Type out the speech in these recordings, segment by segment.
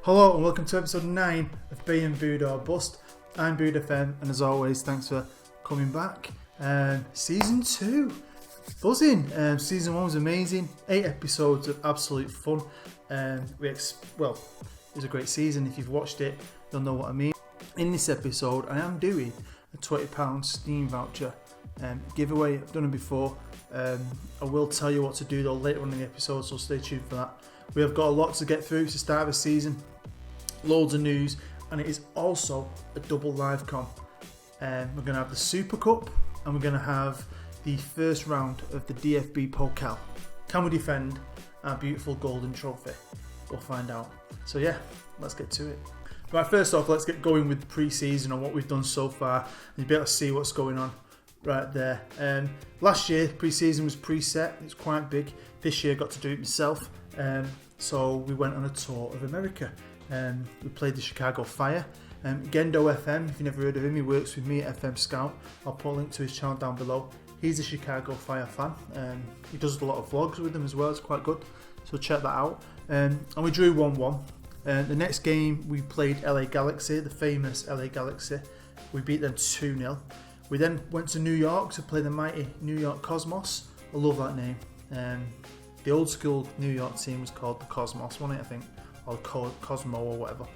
Hello and welcome to episode 9 of Bayern Buda or Bust. I'm Buda FM, and as always, thanks for coming back. Season 2, buzzing. Season 1 was amazing. 8 episodes of absolute fun. It was a great season. If you've watched it, you'll know what I mean. In this episode, I am doing a £20 STEAM voucher giveaway. I've done it before. I will tell you what to do though later on in the episode, so stay tuned for that. We have got a lot to get through to start the season. Loads of news, and it is also a double live com. We're going to have the Super Cup, and we're going to have the first round of the DFB Pokal. Can we defend our beautiful golden trophy? We'll find out. So yeah, let's get to it. Right, first off, let's get going with the pre-season and what we've done so far. You'll be able to see what's going on right there. Last year, pre-season was preset. It's quite big. This year, I got to do it myself. So we went on a tour of America. We played the Chicago Fire. Gendo FM, if you've never heard of him, he works with me at FM Scout. I'll put a link to his channel down below. He's a Chicago Fire fan. He does a lot of vlogs with them as well. It's quite good. So check that out. And we drew 1-1. The next game, we played LA Galaxy, the famous LA Galaxy. We beat them 2-0. We then went to New York to play the mighty New York Cosmos. I love that name. The old school New York team was called the Cosmos, wasn't it, I think? Or Cosmo or whatever.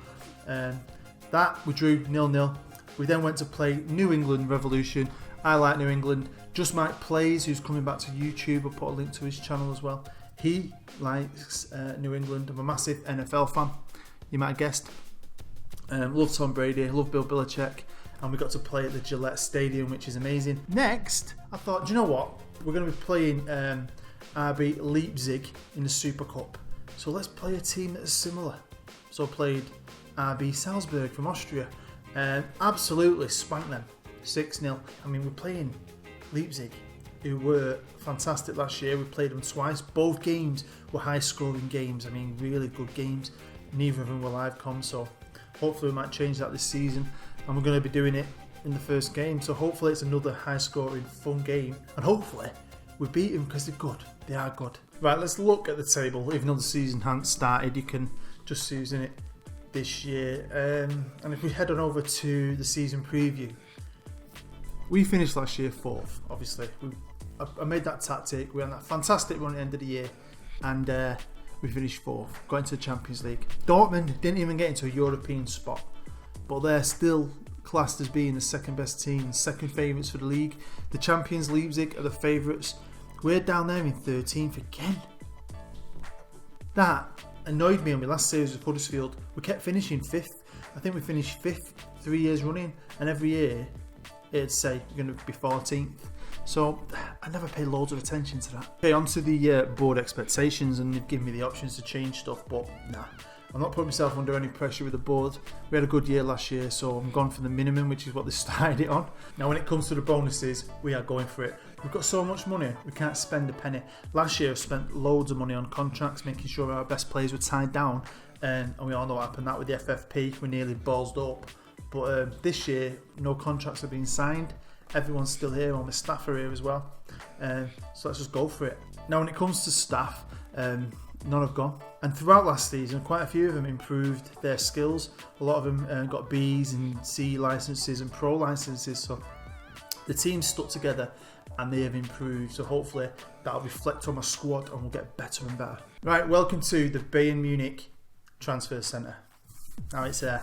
That we drew 0-0. We then went to play New England Revolution. I like New England. Just Mike Plays, who's coming back to YouTube. I'll put a link to his channel as well. He likes New England. I'm a massive NFL fan, you might have guessed. Love Tom Brady, love Bill Belichick. And we got to play at the Gillette Stadium, which is amazing. Next, I thought, do you know what? We're going to be playing RB Leipzig in the Super Cup. So let's play a team that is similar. So I played RB Salzburg from Austria. Absolutely spanked them 6-0. I mean, we're playing Leipzig, who were fantastic last year. We played them twice. Both games were high-scoring games. I mean, really good games. Neither of them were live comms, so hopefully we might change that this season. And we're going to be doing it in the first game. So hopefully it's another high-scoring, fun game. And hopefully we beat them because they're good. They are good. Right, let's look at the table. Even though the season hasn't started, you can just see who's in it this year. And if we head on over to the season preview, we finished last year 4th, obviously. I made that tactic. We had that fantastic run at the end of the year. And we finished 4th. Got into the Champions League. Dortmund didn't even get into a European spot. But they're still classed as being the second best team, second favourites for the league. The champions, Leipzig, are the favourites. We're down there in 13th again. That annoyed me on my last series with Huddersfield. We kept finishing 5th. I think we finished 5th 3 years running, and every year it'd say you're going to be 14th. So I never paid loads of attention to that. Okay, on to the board expectations, and they've given me the options to change stuff, but nah. I'm not putting myself under any pressure with the board. We had a good year last year, so I'm gone for the minimum, which is what they started it on. Now, when it comes to the bonuses, we are going for it. We've got so much money, we can't spend a penny. Last year, I spent loads of money on contracts, making sure our best players were tied down. And we all know what happened that with the FFP. We nearly ballsed up. But this year, no contracts have been signed. Everyone's still here, all the staff are here as well. So let's just go for it. Now, when it comes to staff, none have gone. And throughout last season, quite a few of them improved their skills. A lot of them got Bs and C licenses and Pro licenses. So the team stuck together and they have improved. So hopefully that'll reflect on my squad and we'll get better and better. Right, welcome to the Bayern Munich Transfer Centre. Now it's a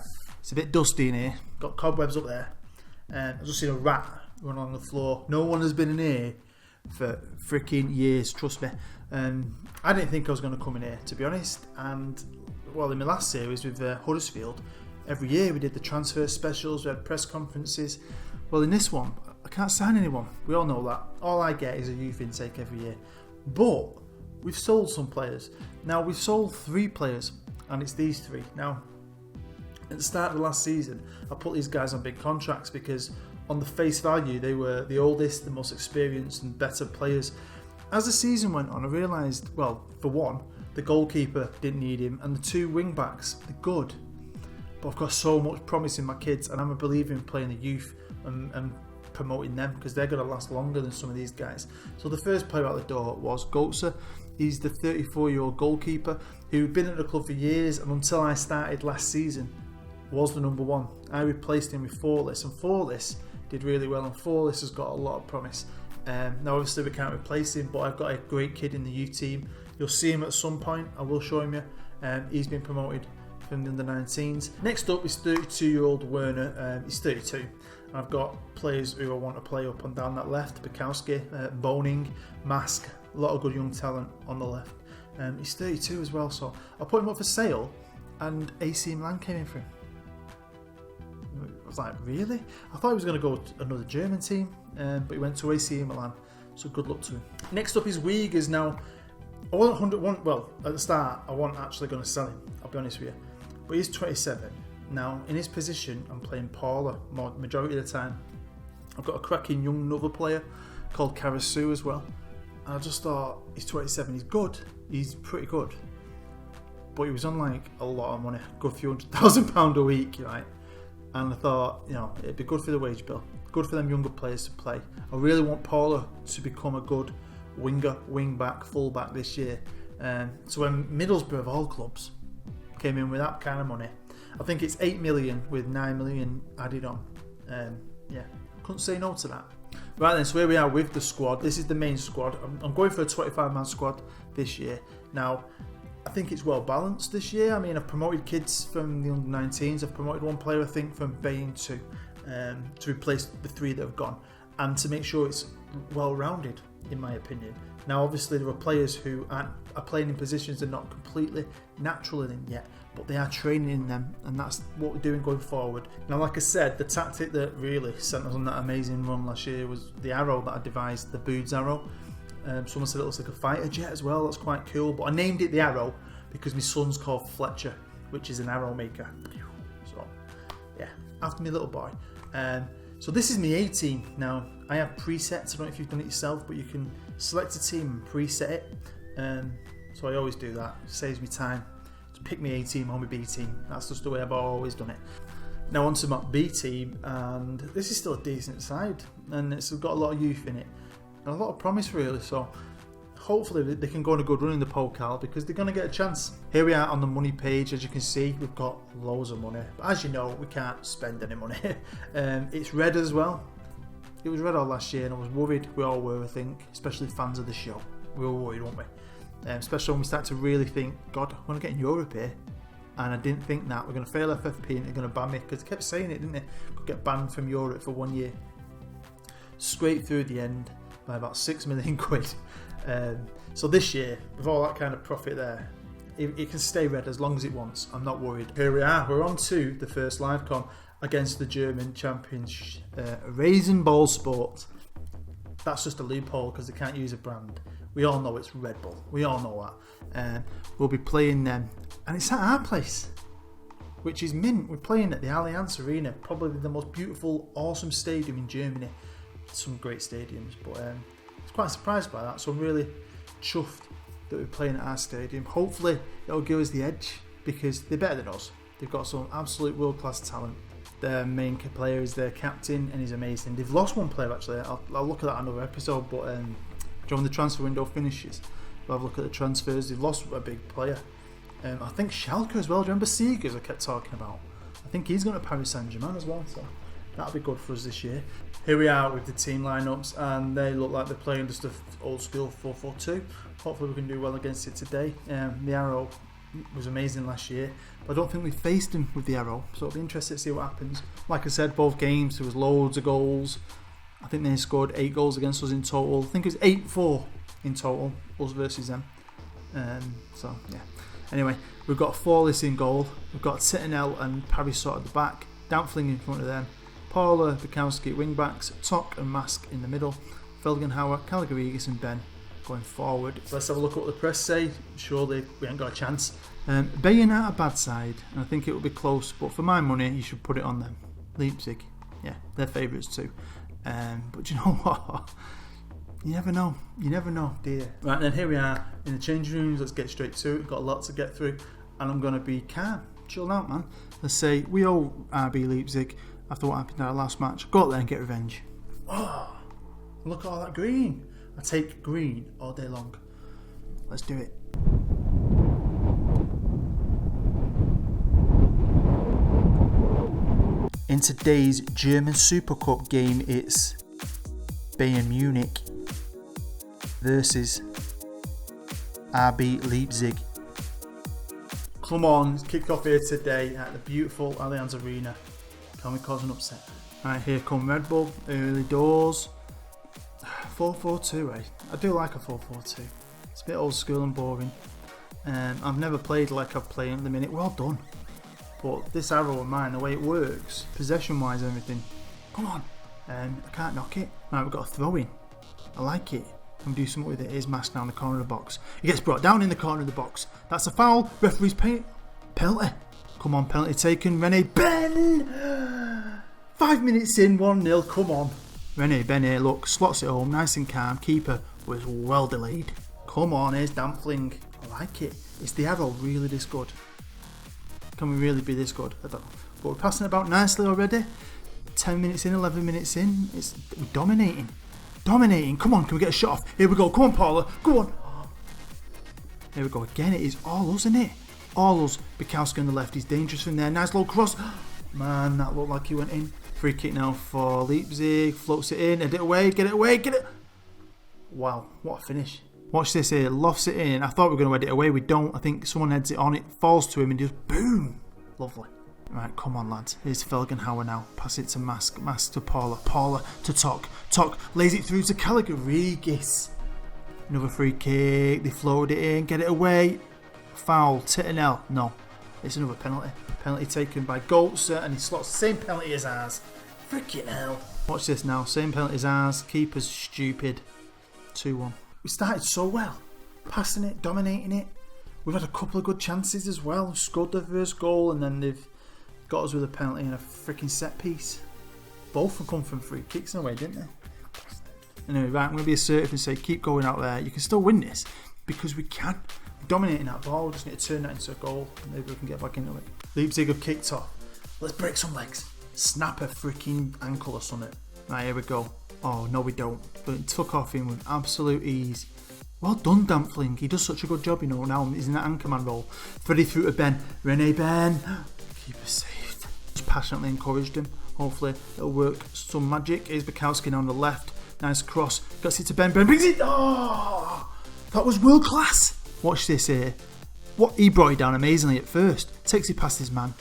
bit dusty in here. Got cobwebs up there. I've just seen a rat run on the floor. No one has been in here for freaking years, trust me. I didn't think I was going to come in here, to be honest. And well, in my last series with Huddersfield, every year we did the transfer specials, we had press conferences. Well, in this one, I can't sign anyone. We all know that. All I get is a youth intake every year. But we've sold some players. Now, we've sold 3 players, and it's these 3. Now, at the start of the last season, I put these guys on big contracts because on the face value, they were the oldest, the most experienced and better players. As the season went on, I realised, well, for one, the goalkeeper didn't need him, and the 2 wing backs, they're good. But I've got so much promise in my kids, and I'm a believer in playing the youth and promoting them because they're going to last longer than some of these guys. So the first player out the door was Götze. He's the 34-year-old goalkeeper who'd been at the club for years, and until I started last season was the number one. I replaced him with Forlis, and Forlis did really well, and Forlis has got a lot of promise. Now obviously we can't replace him, but I've got a great kid in the U team. You'll see him at some point, I will show him you. He's been promoted from the under-19s. Next up is 32-year-old Werner. He's 32. I've got players who I want to play up and down that left. Bukowski, Boning, Mask, a lot of good young talent on the left. He's 32 as well, so I put him up for sale, and AC Milan came in for him. I was like, really? I thought he was going to go to another German team, but he went to AC Milan, so good luck to him. Next up is Wiegers. Now, I wasn't 101, well, at the start, I wasn't actually going to sell him, I'll be honest with you. But he's 27. Now, in his position, I'm playing Paula majority of the time. I've got a cracking young another player called Karasu as well. And I just thought, he's 27, he's good, he's pretty good. But he was on like a lot of money, a good few £100,000 a week, right? And I thought, you know, it'd be good for the wage bill, good for them younger players to play. I really want Paula to become a good winger, wing back, full back this year. So when Middlesbrough of all clubs came in with that kind of money, I think it's 8 million with 9 million added on. Yeah, couldn't say no to that. Right then, so here we are with the squad. This is the main squad. I'm going for a 25-man squad this year. Now, I think it's well balanced this year. I mean, I've promoted kids from the under-19s. I've promoted one player, I think, from Bayern to replace the 3 that have gone, and to make sure it's well-rounded, in my opinion. Now, obviously, there are players who are playing in positions they're not completely natural in yet, but they are training in them, and that's what we're doing going forward. Now, like I said, the tactic that really sent us on that amazing run last year was the arrow that I devised, the Boods arrow. Someone said it looks like a fighter jet as well. That's quite cool, but I named it the arrow because my son's called Fletcher, which is an arrow maker. So, yeah, after my little boy. So this is my A team. Now, I have presets. I don't know if you've done it yourself, but you can select a team and preset it. So I always do that. It saves me time to pick my A team or my B team. That's just the way I've always done it. Now onto my B team, and this is still a decent side, and it's got a lot of youth in it, and a lot of promise really. So hopefully they can go on a good run in the Pokal, because they're going to get a chance. Here we are on the money page. As you can see, we've got loads of money, but as you know, we can't spend any money. It's red as well. It was red all last year, and I was worried. We all were, I think, especially fans of the show. We were worried, weren't we? Especially when we start to really think, God, we're going to get in Europe here. And I didn't think that. We're going to fail FFP and they're going to ban me, because they kept saying it, didn't they? Could get banned from Europe for 1 year. Scraped through the end by about 6 million quid. So this year, with all that kind of profit there, it can stay red as long as it wants. I'm not worried. Here we are. We're on to the first live com against the German champions, Raisin Ball Sport. That's just a loophole because they can't use a brand. We all know it's Red Bull. We all know that. We'll be playing them, and it's at our place, which is mint. We're playing at the Allianz Arena, probably the most beautiful, awesome stadium in Germany. Some great stadiums, but I was quite surprised by that. So I'm really chuffed that we're playing at our stadium. Hopefully it'll give us the edge, because they're better than us. They've got some absolute world-class talent. Their main player is their captain, and he's amazing. They've lost one player actually. I'll look at that in another episode, but when the transfer window finishes, we'll have a look at the transfers. They've lost a big player. I think Schalke as well. Do you remember Seegers I kept talking about? I think he's going to Paris Saint-Germain as well, so that'll be good for us this year. Here we are with the team lineups, and they look like they're playing just an old school 4-4-2. Hopefully we can do well against it today. The arrow was amazing last year, but I don't think we faced him with the arrow, so it'll be interesting to see what happens. Like I said, both games there was loads of goals. I think they scored 8 goals against us in total. I think it was 8-4 in total, us versus them. So yeah. Anyway, we've got Forlis in goal. We've got Tittenel and Parisot at the back. Danfling in front of them. Paula, Bukowski at wing backs. Tok and Mask in the middle. Felgenhauer, Calgarigas and Ben going forward. So let's have a look at what the press say. Surely we ain't got a chance. Bayern aren't a bad side, and I think it will be close, but for my money you should put it on them. Leipzig, yeah, they're favourites too. But you know what? You never know, do you? Right then, here we are in the changing rooms. Let's get straight to it. We've got a lot to get through, and I'm going to be calm, chill out, man. Let's say we owe RB Leipzig after what happened in our last match. Go out there and get revenge. Oh, look at all that green. I take green all day long. Let's do it. In today's German Super Cup game, it's Bayern Munich versus RB Leipzig. Come on, it's kicked off here today at the beautiful Allianz Arena. Can we cause an upset? Right, here come Red Bull, early doors. 4-4-2, eh? I do like a 4-4-2. It's a bit old school and boring. I've never played like I've played at the minute. Well done. But this arrow of mine, the way it works, possession-wise, everything. Come on. I can't knock it. Right, we've got a throw-in. I like it. I'm do something with it. Here's Mask down the corner of the box. He gets brought down in the corner of the box. That's a foul. Referee's penalty. Come on, penalty taken. Rene Ben. 5 minutes in, 1-0. Come on. Rene Ben here, look, slots it home, nice and calm. Keeper was well delayed. Come on, here's Dampfling. I like it. Is the arrow really this good? Can we really be this good? I don't know. But we're passing it about nicely already. 10 minutes in, 11 minutes in. We're dominating. Dominating. Come on, can we get a shot off? Here we go. Come on, Paula. Go on. Here we go again. It is all us, isn't it? All us. Bukowski on the left. He's dangerous from there. Nice low cross. Man, that looked like he went in. Free kick now for Leipzig. Floats it in. Head it away. Get it away. Get it. Wow, what a finish. Watch this here. Lofts it in. I thought we were going to head it away. We don't. I think someone heads it on. It falls to him and just boom. Lovely. Right, come on, lads. Here's Felgenhauer now. Pass it to Mask. Mask to Paula. Paula to Tok. Tok lays it through to Caligarigis. Another free kick. They floated it in. Get it away. Foul. Tittenell. No. It's another penalty. Penalty taken by Goltzer, and he slots the same penalty as ours. Freaking hell. Watch this now. Same penalty as ours. Keeper's stupid. 2-1. We started so well. Passing it, dominating it. We've had a couple of good chances as well. We've scored the first goal, and then they've got us with a penalty and a freaking set piece. Both have come from free kicks in a way, didn't they? Anyway, right, I'm going to be assertive and say keep going out there. You can still win this because we can. We're dominating that ball. We just need to turn that into a goal. Maybe we can get back into it. Leipzig have kicked off. Let's break some legs. Snap a freaking ankle or something. Right, here we go. Oh, no we don't. But it took off him with absolute ease. Well done, Dampfling. He does such a good job, you know. Now he's in that anchorman role. Freddie through to Ben. Rene Ben. Keeper saved. Just passionately encouraged him. Hopefully it'll work some magic. Here's Bukowski on the left. Nice cross. Gets it to Ben. Ben brings it. Oh, that was world class. Watch this here. What, he brought it down amazingly at first. Takes it past his man.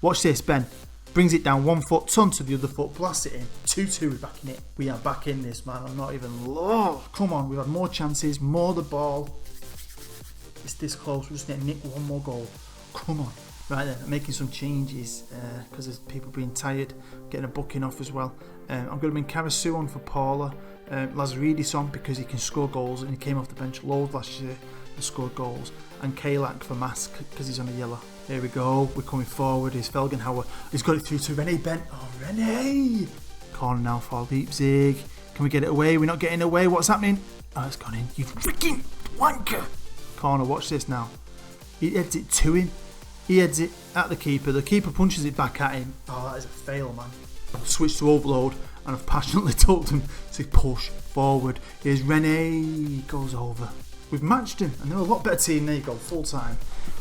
Watch this, Ben. Brings it down 1 foot, turn to the other foot, blast it in. 2-2, we're back in it. We are back in this, man. I'm not even... Oh, come on, we've had more chances, more the ball. It's this close, we just need to nick one more goal. Come on. Right then, I'm making some changes because there's people being tired, getting a booking off as well. I'm going to bring Karasu on for Paula. Lazaridis on because he can score goals and he came off the bench loads last year and scored goals. And Kalak for Mask because he's on a yellow. Here we go, we're coming forward. Here's Felgenhauer. He's got it through to Rene Ben. Oh, Rene! Corner now for Leipzig. Can we get it away? We're not getting away. What's happening? Oh, it's gone in. You freaking wanker! Corner, watch this now. He heads it to him. He heads it at the keeper. The keeper punches it back at him. Oh, that is a fail, man. I've switched to overload and I've passionately told him to push forward. Here's Rene. He goes over. We've matched him and they're a lot better team. There you go, full time.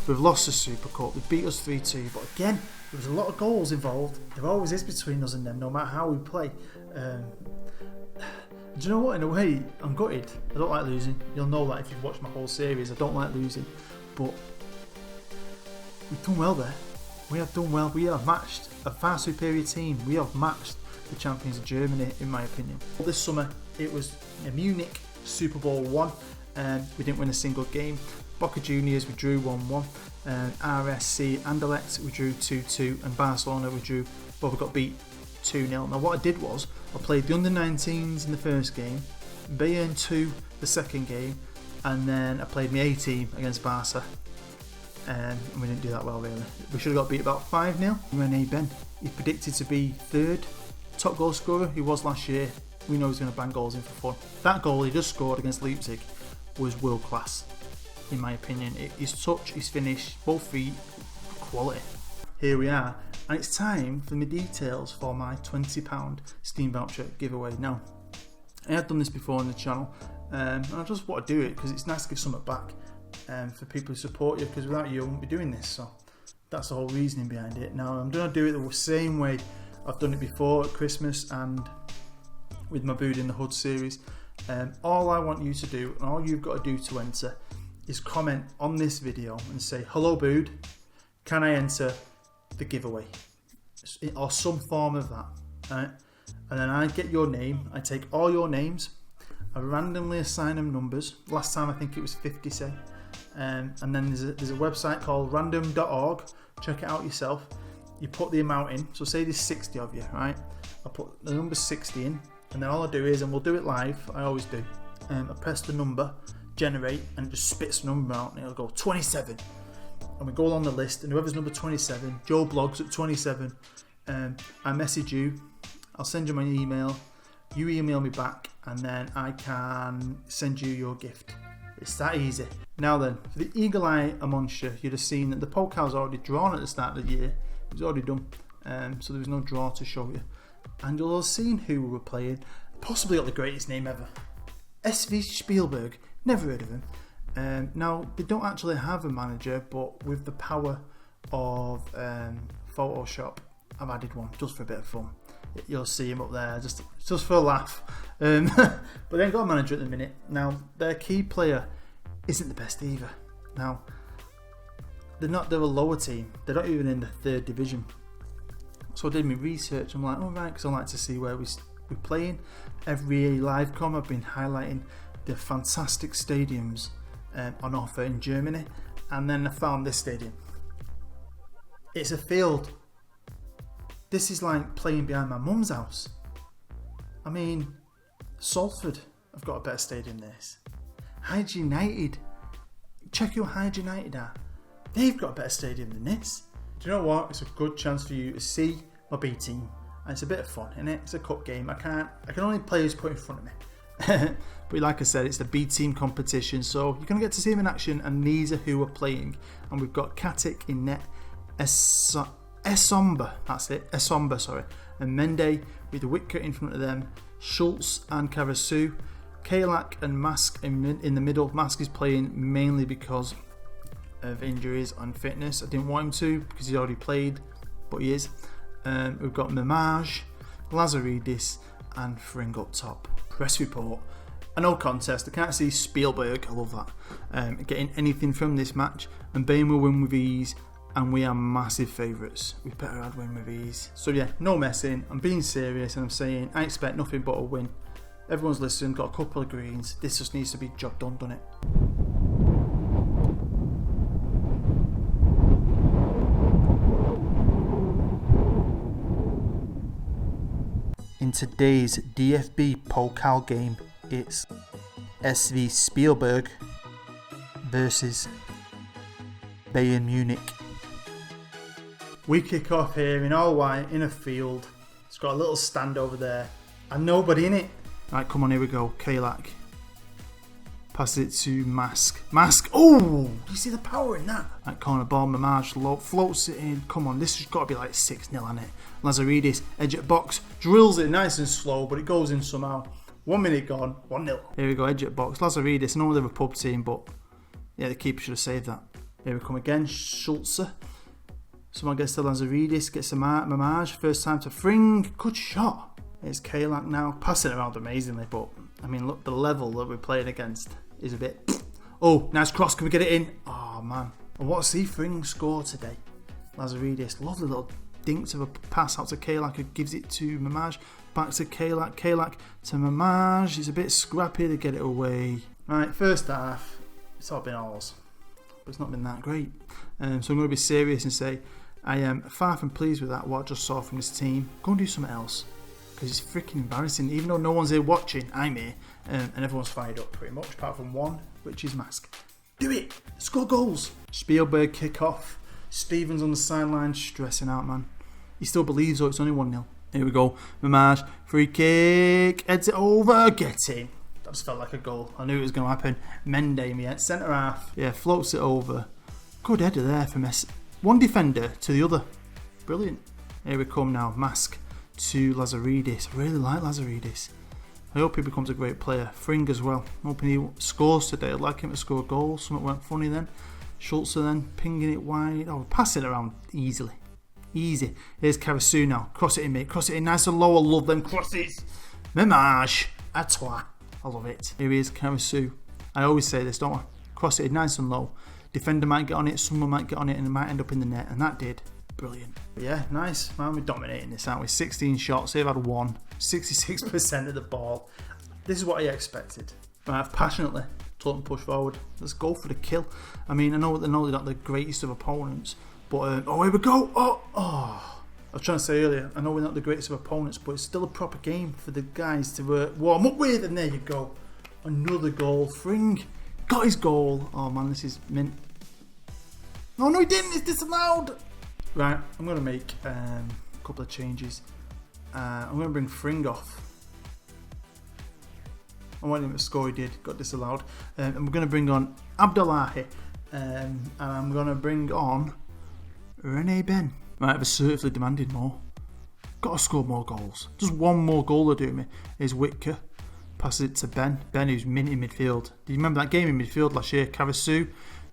We've lost the Super Cup. They beat us 3-2. But again, there was a lot of goals involved. There always is between us and them, no matter how we play. Do you know what? In a way, I'm gutted. I don't like losing. You'll know that if you've watched my whole series. I don't like losing. But we've done well there. We have done well. We have matched a far superior team. We have matched the champions of Germany, in my opinion. This summer, it was Munich Super Bowl 1. We didn't win a single game. Boca Juniors, we drew 1-1. RSC Anderlecht, we drew 2-2. And Barcelona, we drew, well, we got beat 2-0. Now, what I did was, I played the under-19s in the first game, Bayern 2 the second game, and then I played my A-team against Barca. And we didn't do that well, really. We should have got beat about 5-0. Rene Ben, he's predicted to be third top goal scorer. He was last year. We know he's going to bang goals in for fun. That goal he just scored against Leipzig was world class, in my opinion. His touch, his finish, both feet, quality. Here we are, and it's time for my details for my £20 Steam voucher giveaway. Now, I have done this before on the channel, and I just want to do it because it's nice to give something back for people who support you, because without you I wouldn't be doing this. So that's the whole reasoning behind it. Now I'm going to do it the same way I've done it before at Christmas and with my Bood in the Hood series. All I want you to do, and all you've got to do to enter, is comment on this video and say, "Hello Bood, can I enter the giveaway?" or some form of that. Right? And then I get your name, I take all your names, I randomly assign them numbers. Last time I think it was 50, say. And then there's a website called random.org, check it out yourself. You put the amount in, so say there's 60 of you, right? I put the number 60 in, and then all I do is, and we'll do it live, I always do, I press the number, generate, and it just spits the number out, and it'll go 27. And we go along the list, and whoever's number 27, Joe Blogs at 27, I message you, I'll send you my email, you email me back, and then I can send you your gift. It's that easy. Now then, for the eagle eye amongst you, you'd have seen that the poker was already drawn at the start of the year. It was already done, so there was no draw to show you. And you'll have seen who we were playing. Possibly got the greatest name ever. SV Spielberg, never heard of him. Now, they don't actually have a manager, but with the power of Photoshop, I've added one just for a bit of fun. You'll see him up there, just for a laugh. But they ain't got a manager at the minute. Now, their key player isn't the best either. Now, they're a lower team. They're not even in the 3rd division. So I did my research. I'm like, right, because I like to see where we're playing. Every live com, I've been highlighting the fantastic stadiums on offer in Germany. And then I found this stadium. It's a field. This is like playing behind my mum's house. I mean, Salford have got a better stadium than this. Hyde United, check who Hyde United are. They've got a better stadium than this. Do you know what? It's a good chance for you to see my B team. And it's a bit of fun, isn't it? It's a cup game. I can only play who's put in front of me. But like I said, it's the B team competition, so you're going to get to see them in action, and these are who are playing. And we've got Katic in net, Esomba, that's it, Esomba, sorry, and Mende with Whitker in front of them, Schultz and Karasu, Kalak and Mask in the middle. Mask is playing mainly because of injuries and fitness. I didn't want him to because he's already played, but he is. We've got Mamage, Lazaridis and Fring up top. Press report. A no contest. I can't see Spielberg, I love that, getting anything from this match, and Bayern will win with ease. And we are massive favourites. We better add win with ease. So yeah, no messing. I'm being serious and I'm saying I expect nothing but a win. Everyone's listening, got a couple of greens. This just needs to be job done, doesn't it? In today's DFB Pokal game, it's SV Spielberg versus Bayern Munich. We kick off here in all white in a field. It's got a little stand over there and nobody in it. Right, come on, here we go. Kalak passes it to Mask. Mask, oh, do you see the power in that? Right, corner ball, Mamage floats it in. Come on, this has got to be like 6-0 on it. Lazaridis, edge at box, drills it nice and slow, but it goes in somehow. 1 minute gone, 1-0. Here we go, edge at box. Lazaridis, I know they're a pub team, but yeah, the keeper should have saved that. Here we come again, Schultz. Someone gets to Lazaridis, gets to Mamage, first time to Fring, good shot. It's Kalak now, passing around amazingly, but I mean, look, the level that we're playing against is a bit... Oh, nice cross, can we get it in? Oh man, and what a see Fring score today. Lazaridis, lovely little dinks of a pass out to Kalak, who gives it to Mamage, back to Kalak, Kalak to Mamage, it's a bit scrappy to get it away. Right, first half, it's all been ours, but it's not been that great. So I'm going to be serious and say, I am far from pleased with that, what I just saw from this team. Go and do something else, because it's freaking embarrassing. Even though no one's here watching, I'm here, and everyone's fired up pretty much, apart from one, which is Mask. Do it! Score goals! Spielberg kick off. Stevens on the sideline, stressing out, man. He still believes, though, it's only 1-0. Here we go. Mamage, free kick, heads it over, get in. That just felt like a goal. I knew it was going to happen. Mende, centre half. Yeah, floats it over. Good header there for Messi. One defender to the other. Brilliant. Here we come now. Mask to Lazaridis. I really like Lazaridis. I hope he becomes a great player. Fring as well. I'm hoping he scores today. I'd like him to score a goal. Something went funny then. Schultz then pinging it wide. Oh, pass it around easily. Easy. Here's Karasu now. Cross it in, mate. Cross it in nice and low. I love them crosses. Memage. A toi. I love it. Here he is, Karasu. I always say this, don't I? Cross it in nice and low. Defender might get on it. Someone might get on it and it might end up in the net. And that did. Brilliant. But yeah, nice. Man, we're dominating this, aren't we? 16 shots. They've had 1. 66% of the ball. This is what I expected. But I've passionately told them push forward. Let's go for the kill. I mean, I know they're not the greatest of opponents, but oh, here we go. I was trying to say earlier, I know we're not the greatest of opponents, but it's still a proper game for the guys to warm up with. And there you go, another goal. Fring got his goal. Oh man, this is mint. No, he didn't. It's disallowed. Right, I'm gonna make a couple of changes. I'm gonna bring Fring off. I wanted him to score, he did, got disallowed. And we're going to bring on Abdullahi. And I'm going to bring on Rene Ben. Right, I've assertively demanded more. Got to score more goals. Just one more goal to do me. Here's Whitaker. Passes it to Ben. Ben, who's mint in midfield. Do you remember that game in midfield last year? Karasu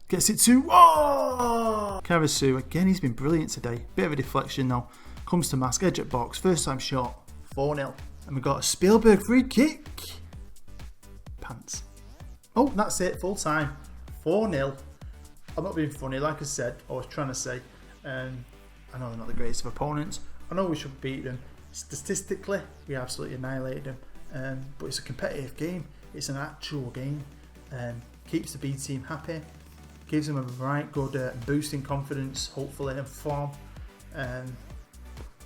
gets it to... Oh! Karasu, again, he's been brilliant today. Bit of a deflection though. Comes to Mask, edge at box. First time shot. 4-0. And we've got a Spielberg free kick. Pants. Oh, that's it, full time. 4-0. I'm not being funny, like I said, I was trying to say. I know they're not the greatest of opponents. I know we should beat them. Statistically, we absolutely annihilated them. But it's a competitive game. It's an actual game. Keeps the B team happy. Gives them a right good boost in confidence, hopefully, and form.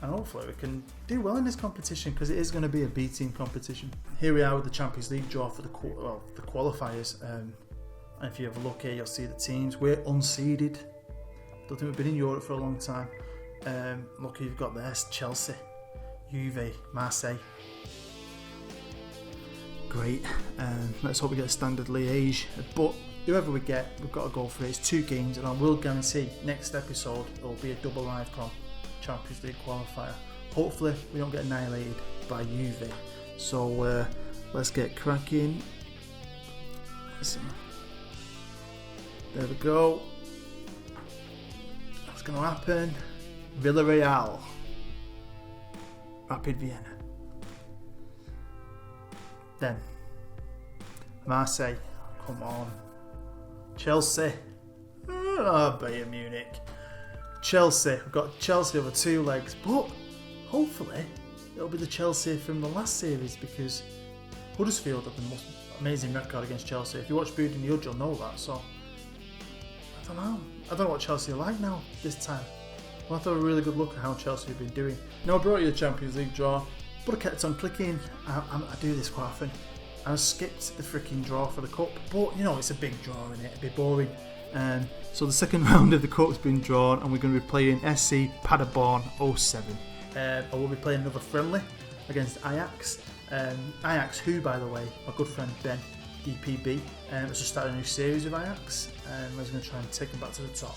And hopefully we can do well in this competition because it is going to be a B team competition. Here we are with the Champions League draw for the qualifiers. And if you have a look here, you'll see the teams. We're unseeded. Don't think we've been in Europe for a long time. Look who you've got there: Chelsea, Juve, Marseille. Great. Let's hope we get a standard Liège. But whoever we get, we've got to go for it. It's 2 games, and I will guarantee next episode it will be a double live com. Champions League qualifier. Hopefully we don't get annihilated by Juve. So let's get cracking. There we go. What's going to happen? Villarreal. Rapid Vienna. Then Marseille. Come on. Chelsea. Bayern Munich. Chelsea. We've got Chelsea over 2 legs, but hopefully it'll be the Chelsea from the last series because Huddersfield have the most amazing record against Chelsea. If you watch Booed in the Hood, you'll know that. So I don't know what Chelsea are like now this time. We'll have to have a really good look at how Chelsea have been doing. Now I brought you the Champions League draw, but I kept on clicking. I do this quite often. I skipped the freaking draw for the cup, but you know it's a big draw, innit? It'd be boring. So the second round of the cup's been drawn, and we're going to be playing SC Paderborn 07. I will be playing another friendly against Ajax. Ajax, who by the way, my good friend Ben DPB, has just started a new series of Ajax, and I was going to try and take him back to the top.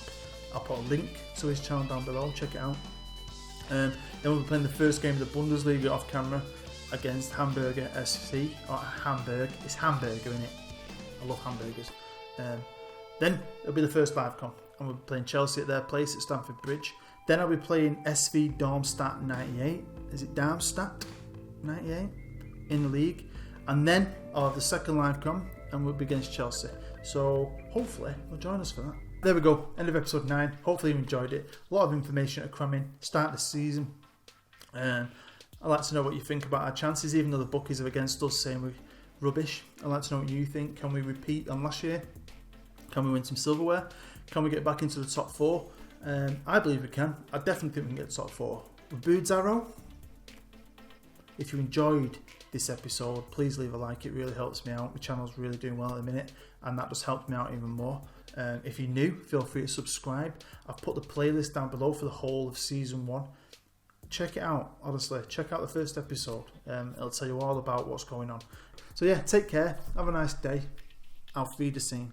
I'll put a link to his channel down below, check it out. Then we'll be playing the first game of the Bundesliga off camera against Hamburger SC, or Hamburg. It's Hamburger, innit? I love hamburgers. Then it'll be the first live com, and we'll be playing Chelsea at their place at Stamford Bridge. Then I'll be playing SV Darmstadt 98. Is it Darmstadt 98 in the league? And then I'll have the second live com, and we'll be against Chelsea. So hopefully you'll join us for that. There we go, end of episode 9. Hopefully you enjoyed it. A lot of information to cram in. Start the season. I'd like to know what you think about our chances, even though the bookies are against us saying we're rubbish. I'd like to know what you think. Can we repeat on last year? Can we win some silverware? Can we get back into the top 4? I believe we can. I definitely think we can get to top 4. With Boods Arrow, if you enjoyed this episode, please leave a like. It really helps me out. My channel's really doing well at the minute, and that just helped me out even more. If you're new, feel free to subscribe. I've put the playlist down below for the whole of season 1. Check it out, honestly. Check out the first episode. It'll tell you all about what's going on. So yeah, take care. Have a nice day. Auf Wiedersehen.